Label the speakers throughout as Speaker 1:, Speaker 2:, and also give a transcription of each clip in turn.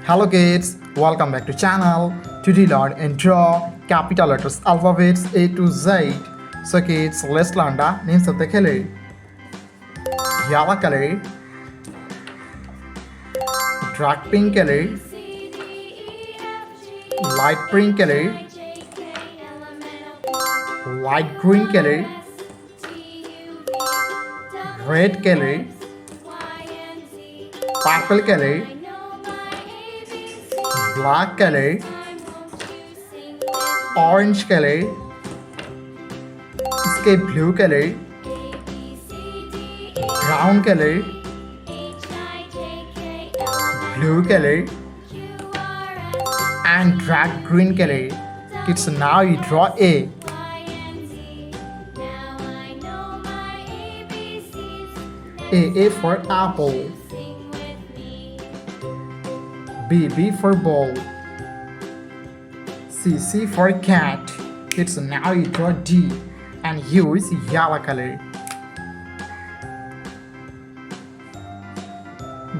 Speaker 1: Hello kids, welcome back to channel. Today learn and draw capital letters alphabets A to Z. So kids, let's learn the names of the color. Yellow color, dark pink color, light pink color, light green color, red color, purple color, black color, orange color, sky blue color, brown color, blue color, and dark green color. Kids, now you draw A. A for apple. B for ball. C for cat. Kids, now you draw D and use yellow color.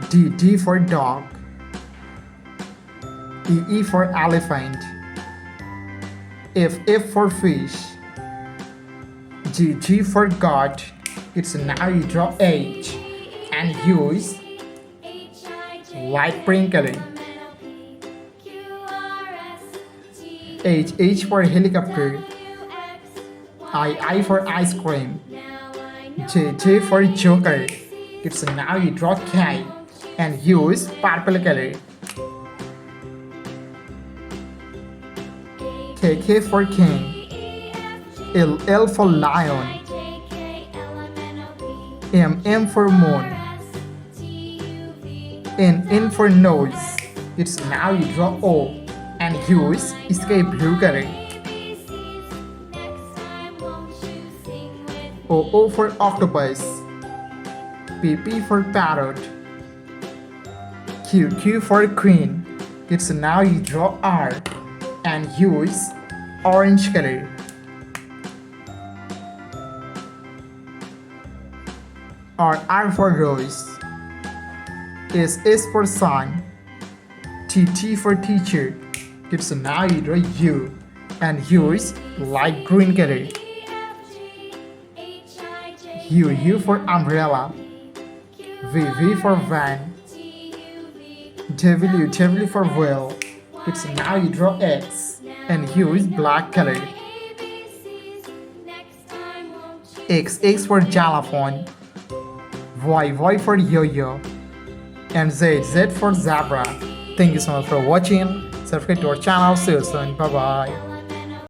Speaker 1: D for dog. E for elephant. F for fish. G for goat. It's now you draw H and use light pink color. H for helicopter. I for ice cream. J for joker. It's now you draw K and use purple color. K for king. L for lion. M for moon. N for nose. It's now you draw O and use sky blue color. O for octopus. P for parrot. Q for queen. It's now you draw R and use orange color. R for rose. S for sun. T for teacher. It's now you draw U and use light green color. U for umbrella. V for van. W for whale. It's now you draw X and use black color. X for xylophone. Y for yo-yo, and Z for zebra. Thank you so much for watching. Subscribe to our channel. See you soon. Bye bye.